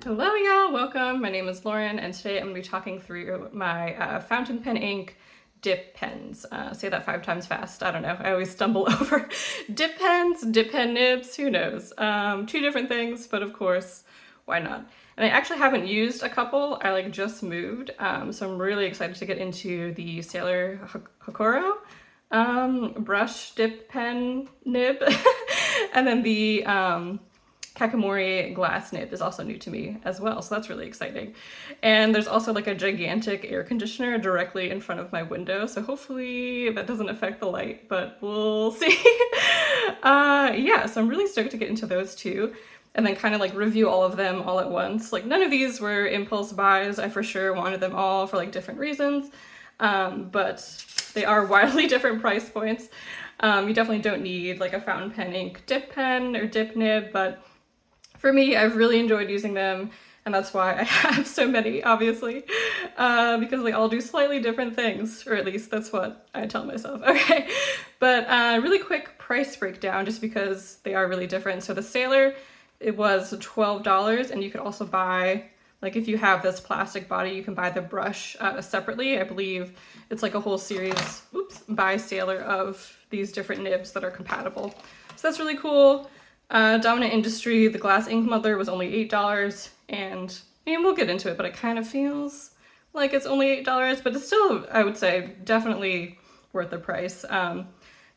Hello y'all, welcome. My name is Lauren and today I'm going to be talking through my fountain pen ink dip pens. Say that 5 times fast, I don't know, I always stumble over dip pens, dip pen nibs, who knows. 2 different things, but of course, why not? And I actually haven't used a couple, I just moved, so I'm really excited to get into the Sailor Hocoro brush dip pen nib, and then the Kakimori glass nib is also new to me as well, so that's really exciting. And there's also a gigantic air conditioner directly in front of my window, so hopefully that doesn't affect the light, but we'll see. Yeah, so I'm really stoked to get into those 2 and then kind of review all of them all at once. None of these were impulse buys, I for sure wanted them all for different reasons, but they are wildly different price points. You definitely don't need a fountain pen ink dip pen or dip nib, but for me, I've really enjoyed using them, and that's why I have so many, obviously, because they all do slightly different things, or at least that's what I tell myself. Okay, but really quick price breakdown, just because they are really different. So the Sailor, it was $12, and you could also buy, if you have this plastic body, you can buy the brush separately. I believe it's a whole series, by Sailor of these different nibs that are compatible. So that's really cool. Dominant Industry, the glass ink Muddler was only $8, and we'll get into it, but it kind of feels like it's only $8, but it's still, I would say, definitely worth the price. And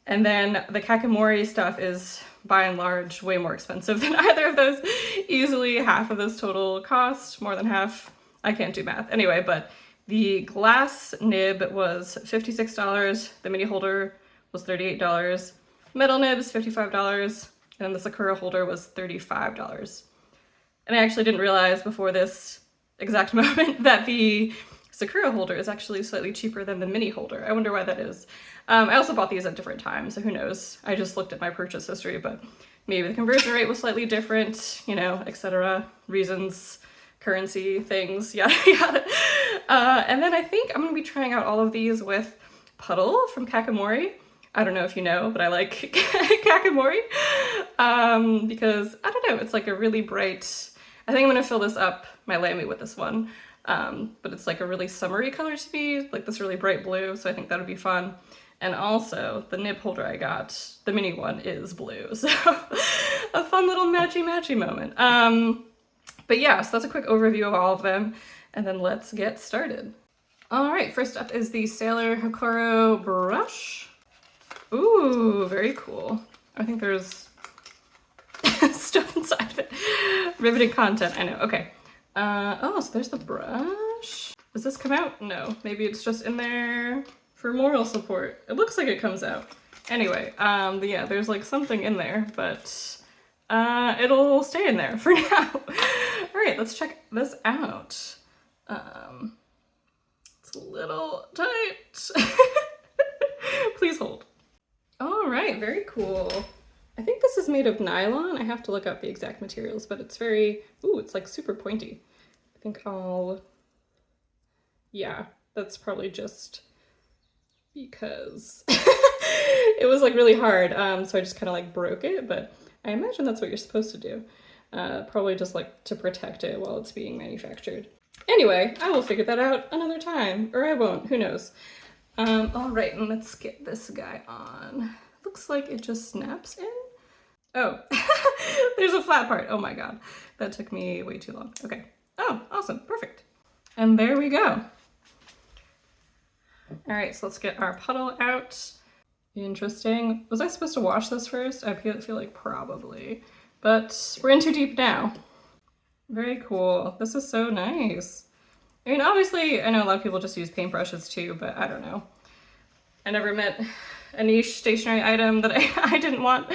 then the Kakimori stuff is, by and large, way more expensive than either of those. Easily half of this total cost, more than half. I can't do math. Anyway, but the glass nib was $56, the mini holder was $38, metal nibs $55, and the Sakura holder was $35. And I actually didn't realize before this exact moment that the Sakura holder is actually slightly cheaper than the mini holder. I wonder why that is. I also bought these at different times, so who knows? I just looked at my purchase history, but maybe the conversion rate was slightly different, etc. Reasons, currency, things, yada yada. And then I think I'm gonna be trying out all of these with Puddle from Kakimori. I don't know if you know, but I like Kakimori, because, I don't know, it's a really bright, I think I'm going to fill this up, my Lamy, with this one, but it's a really summery color to me, this really bright blue, so I think that would be fun. And also, the nib holder I got, the mini one, is blue, so a fun little matchy-matchy moment. But yeah, so that's a quick overview of all of them, and then let's get started. Alright, first up is the Sailor Hocoro brush. Ooh, very cool. I think there's stuff inside of it. Riveting content, I know. Okay. Oh, so there's the brush. Does this come out? No. Maybe it's just in there for moral support. It looks like it comes out. Anyway, yeah, there's something in there, but it'll stay in there for now. All right, let's check this out. It's a little tight. Please hold. All right, very cool. I think this is made of nylon. I have to look up the exact materials, but it's very, ooh, it's super pointy. I think yeah, that's probably just because it was really hard. So I just kind of broke it, but I imagine that's what you're supposed to do. Probably just to protect it while it's being manufactured. Anyway, I will figure that out another time, or I won't, who knows. All right, and let's get this guy on. Looks like it just snaps in. Oh, there's a flat part. Oh my god, that took me way too long. Okay. Oh, awesome, perfect. And there we go. All right, so let's get our puddle out. Interesting. Was I supposed to wash this first? I feel like probably, but we're in too deep now. Very cool. This is so nice. I mean, obviously, I know a lot of people just use paintbrushes too, but I don't know. I never met a niche stationery item that I didn't want.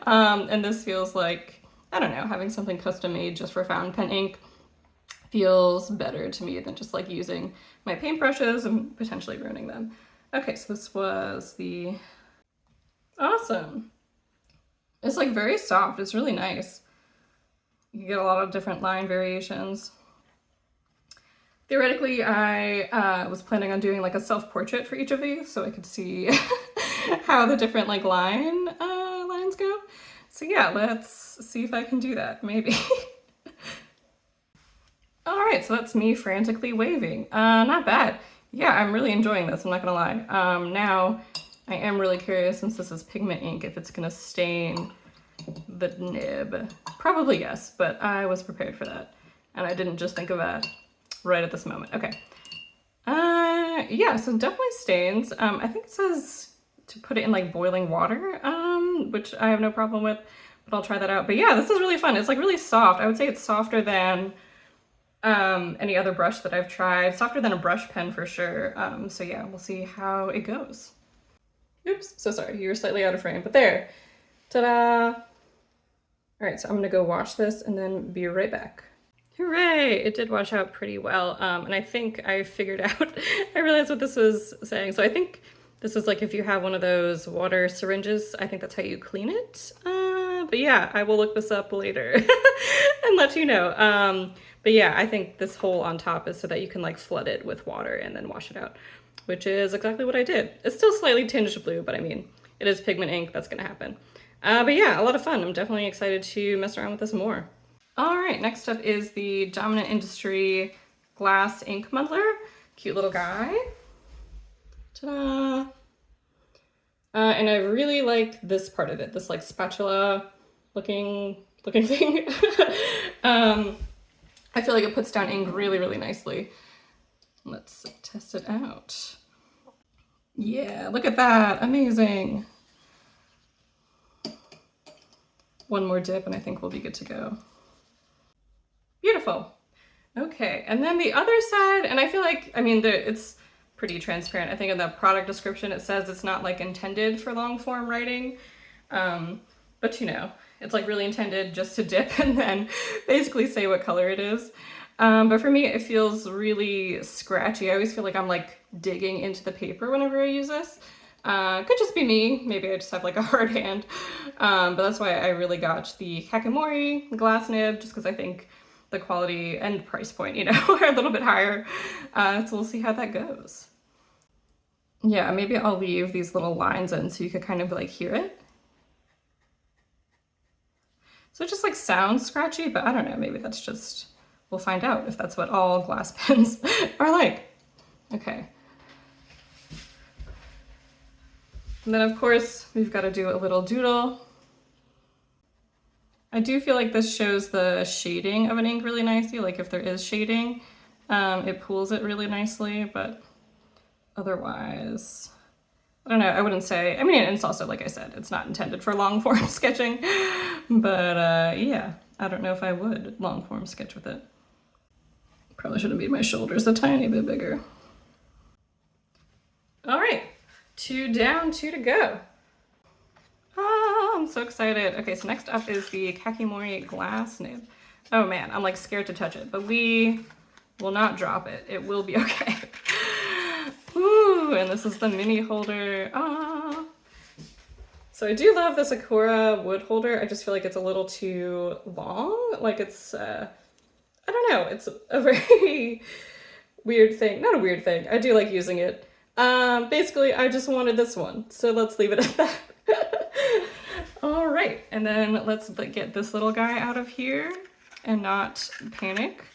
And this feels like, I don't know, having something custom made just for fountain pen ink feels better to me than just using my paintbrushes and potentially ruining them. Okay, so this was the, awesome. It's very soft, it's really nice. You get a lot of different line variations. Theoretically, I was planning on doing a self-portrait for each of these so I could see how the different lines go. So yeah, let's see if I can do that, maybe. right, so that's me frantically waving. Not bad. Yeah, I'm really enjoying this, I'm not gonna lie. Now, I am really curious, since this is pigment ink, if it's gonna stain the nib. Probably yes, but I was prepared for that. And I didn't just think of that right at this moment. Okay. Yeah, so definitely stains. I think it says to put it in like boiling water, which I have no problem with, but I'll try that out. But yeah, this is really fun. It's like really soft. I would say it's softer than any other brush that I've tried. Softer than a brush pen for sure. So yeah, we'll see how it goes. Oops, so sorry, you were slightly out of frame, but there. Ta-da! All right, so I'm gonna go wash this and then be right back. Hooray! It did wash out pretty well, and I think I figured out, I realized what this was saying. So I think this is like if you have one of those water syringes, I think that's how you clean it. But yeah, I will look this up later and let you know. But yeah, I think this hole on top is so that you can like flood it with water and then wash it out, which is exactly what I did. It's still slightly tinged blue, but I mean, it is pigment ink, that's gonna happen. But yeah, a lot of fun. I'm definitely excited to mess around with this more. All right, next up is the Dominant Industry Glass Ink Muddler. Cute little guy. Ta-da! And I really like this part of it, this like spatula looking thing. I feel like it puts down ink really, really nicely. Let's test it out. Yeah, look at that, amazing. One more dip and I think we'll be good to go. Beautiful. Okay, and then the other side, and I feel like, I mean, it's pretty transparent. I think in the product description it says it's not like intended for long form writing, but you know, it's like really intended just to dip and then basically say what color it is. But for me, it feels really scratchy. I always feel like I'm like digging into the paper whenever I use this. Could just be me, maybe I just have like a hard hand, but that's why I really got the Kakimori glass nib, just because I think the quality and price point, you know, are a little bit higher. So we'll see how that goes. Yeah, maybe I'll leave these little lines in so you could kind of like hear it. So it just like sounds scratchy, but I don't know, maybe that's just, we'll find out if that's what all glass pens are like. Okay. And then of course, we've got to do a little doodle. I do feel like this shows the shading of an ink really nicely, like if there is shading, it pools it really nicely, but otherwise, I don't know, I wouldn't say, I mean, it's also, like I said, it's not intended for long form sketching, but yeah, I don't know if I would long form sketch with it. Probably should have made my shoulders a tiny bit bigger. All right, 2 down, 2 to go. I'm so excited. Okay, so next up is the Kakimori glass nib. Oh man, I'm like scared to touch it, but we will not drop it. It will be okay. Ooh, and this is the mini holder. Ah. So I do love the Sakura wood holder. I just feel like it's a little too long. Like it's, I don't know, it's a very weird thing. Not a weird thing. I do like using it. Basically, I just wanted this one, so let's leave it at that. All right, and then let's get this little guy out of here and not panic.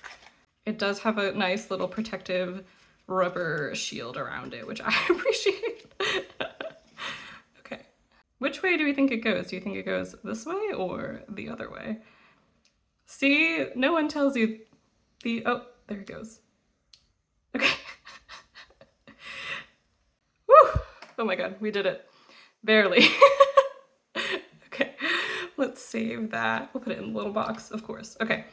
It does have a nice little protective rubber shield around it, which I appreciate. Okay, which way do we think it goes? Do you think it goes this way or the other way? See, no one tells you oh, there it goes. Okay. Woo! Oh my God, we did it. Barely. Okay, let's save that. We'll put it in a little box, of course. Okay,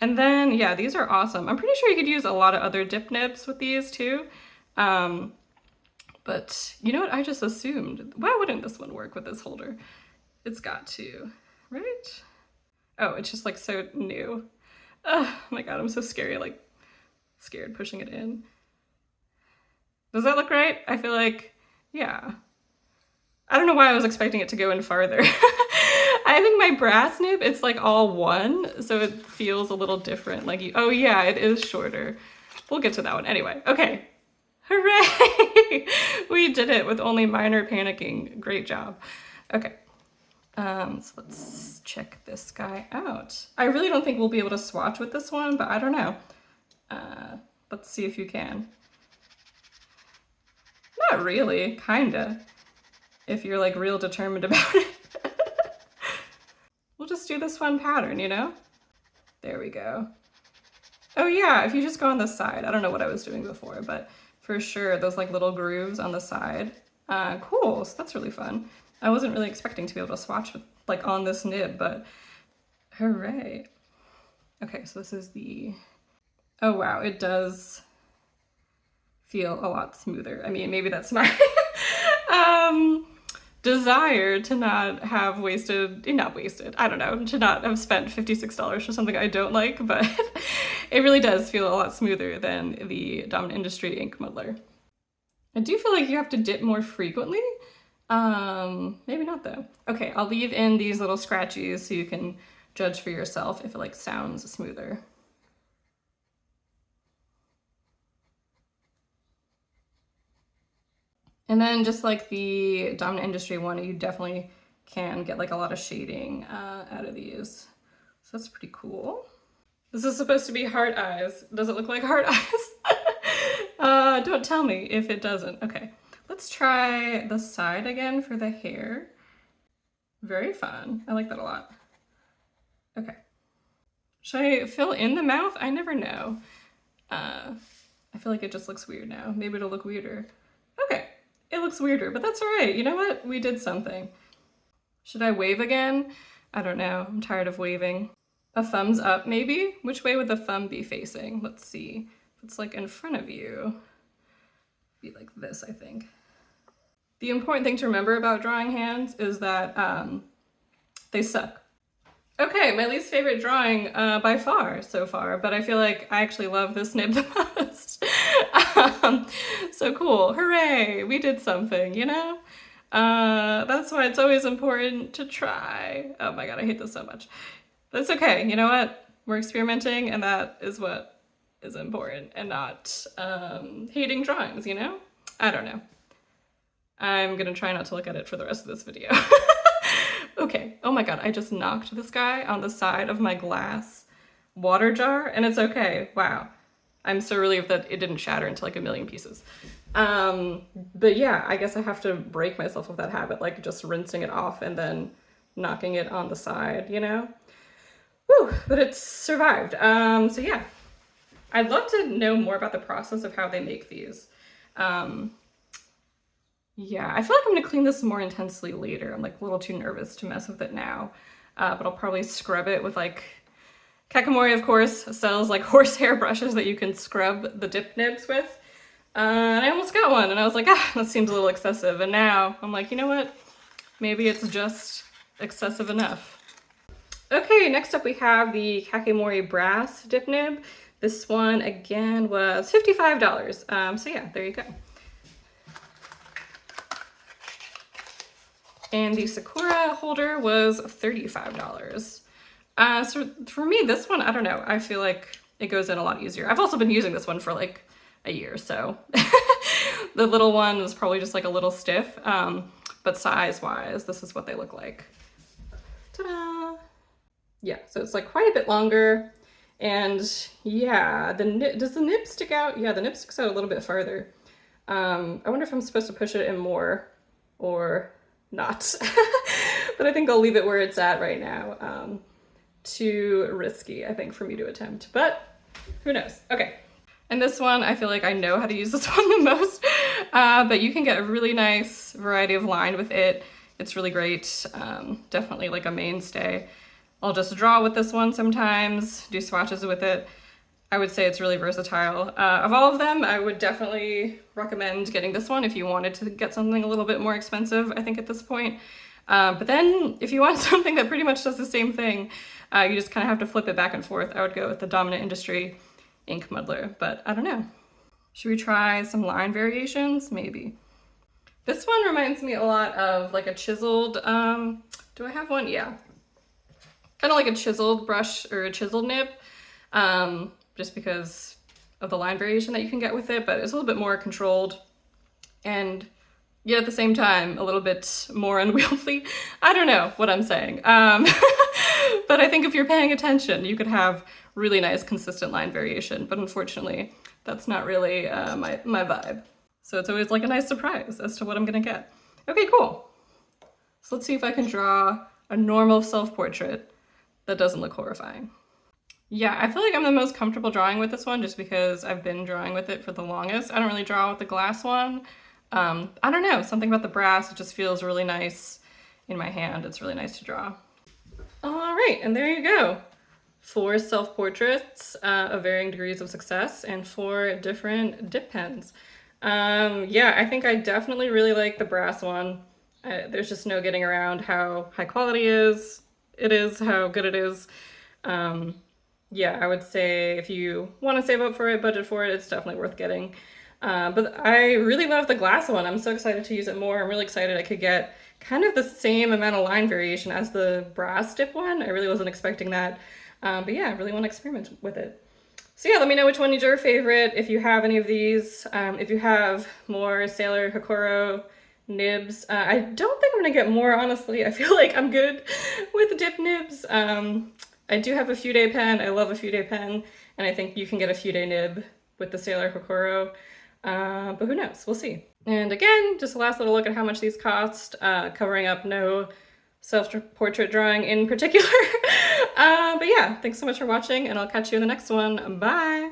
and then, yeah, these are awesome. I'm pretty sure you could use a lot of other dip nibs with these too. But you know what? I just assumed, why wouldn't this one work with this holder? It's got to, right? Oh, it's just like so new. Oh my God, I'm so scary, like scared pushing it in. Does that look right? I feel like, yeah. I don't know why I was expecting it to go in farther. I think my brass nib, it's like all one, so it feels a little different. Like, oh yeah, it is shorter. We'll get to that one anyway. Okay, hooray! We did it with only minor panicking. Great job. Okay, so let's check this guy out. I really don't think we'll be able to swatch with this one, but I don't know. Let's see if you can. Not really, kinda. If you're like real determined about it. We'll just do this one pattern, you know? There we go. Oh yeah, if you just go on the side. I don't know what I was doing before, but for sure, those like little grooves on the side. Cool, so that's really fun. I wasn't really expecting to be able to swatch with, like on this nib, but hooray. Okay, so this is the, oh wow, it does feel a lot smoother. I mean, maybe that's my desire to not have not wasted, I don't know, to not have spent $56 for something I don't like, but it really does feel a lot smoother than the Dominant Industry ink muddler. I do feel like you have to dip more frequently. Maybe not though. Okay, I'll leave in these little scratchies so you can judge for yourself if it like sounds smoother. And then just like the Dominant Industry one, you definitely can get like a lot of shading out of these. So that's pretty cool. This is supposed to be heart eyes. Does it look like heart eyes? Don't tell me if it doesn't. Okay, let's try the side again for the hair. Very fun. I like that a lot. Okay. Should I fill in the mouth? I never know. I feel like it just looks weird now. Maybe it'll look weirder. Okay. It looks weirder, but that's all right. You know what? We did something. Should I wave again? I don't know. I'm tired of waving. A thumbs up, maybe? Which way would the thumb be facing? Let's see. If it's like in front of you, be like this, I think. The important thing to remember about drawing hands is that they suck. Okay, my least favorite drawing by far so far, but I feel like I actually love this nib the most. So cool, hooray, we did something, you know? That's why it's always important to try. Oh my god, I hate this so much. That's okay, you know what? We're experimenting and that is what is important and not hating drawings, you know? I don't know. I'm gonna try not to look at it for the rest of this video. Okay, oh my god, I just knocked this guy on the side of my glass water jar and it's okay, wow. I'm so relieved that it didn't shatter into like a million pieces. But yeah, I guess I have to break myself of that habit, like just rinsing it off and then knocking it on the side, you know? Whew, but it's survived. So yeah, I'd love to know more about the process of how they make these. Yeah, I feel like I'm gonna clean this more intensely later. I'm like a little too nervous to mess with it now, but I'll probably scrub it with like, Kakimori of course sells like horsehair brushes that you can scrub the dip nibs with. And I almost got one and I was like, that seems a little excessive. And now I'm like, you know what? Maybe it's just excessive enough. Okay, next up we have the Kakimori brass dip nib. This one again was $55. So yeah, there you go. And the Sakura holder was $35. So for me, this one, I don't know, I feel like it goes in a lot easier. I've also been using this one for like a year, so the little one was probably just like a little stiff, but size-wise, this is what they look like. Ta-da! Yeah, so it's like quite a bit longer, and yeah, does the nib stick out? Yeah, the nib sticks out a little bit farther. I wonder if I'm supposed to push it in more or not, but I think I'll leave it where it's at right now. Too risky, I think, for me to attempt, but who knows? Okay, and this one, I feel like I know how to use this one the most, but you can get a really nice variety of line with it. It's really great, definitely like a mainstay. I'll just draw with this one sometimes, do swatches with it. I would say it's really versatile. Of all of them, I would definitely recommend getting this one if you wanted to get something a little bit more expensive, I think at this point. But then if you want something that pretty much does the same thing, you just kind of have to flip it back and forth. I would go with the Dominant Industry ink muddler, but I don't know. Should we try some line variations? Maybe. This one reminds me a lot of like a chiseled, do I have one? Yeah. Kind of like a chiseled brush or a chiseled nib, just because of the line variation that you can get with it, but it's a little bit more controlled and yet at the same time a little bit more unwieldy. I don't know what I'm saying, but I think if you're paying attention, you could have really nice consistent line variation, but unfortunately That's not really my vibe. So it's always like a nice surprise as to what I'm gonna get. Okay, cool. So let's see if I can draw a normal self-portrait that doesn't look horrifying. Yeah, I feel like I'm the most comfortable drawing with this one just because I've been drawing with it for the longest. I don't really draw with the glass one. I don't know, something about the brass, it just feels really nice in my hand. It's really nice to draw. All right, and there you go. 4 self-portraits of varying degrees of success and 4 different dip pens. Yeah, I think I definitely really like the brass one. There's just no getting around how high quality it is, how good it is. Yeah, I would say if you want to save up for it, budget for it, it's definitely worth getting. But I really love the glass one. I'm so excited to use it more. I'm really excited I could get kind of the same amount of line variation as the brass dip one. I really wasn't expecting that. But yeah, I really want to experiment with it. So yeah, let me know which one is your favorite, if you have any of these. If you have more Sailor Hocoro nibs. I don't think I'm gonna get more, honestly. I feel like I'm good with dip nibs. I do have a few day pen. I love a few day pen, and I think you can get a few day nib with the Sailor Hocoro. But who knows? We'll see. And again, just a last little look at how much these cost, covering up no self-portrait drawing in particular. But yeah, thanks so much for watching, and I'll catch you in the next one. Bye!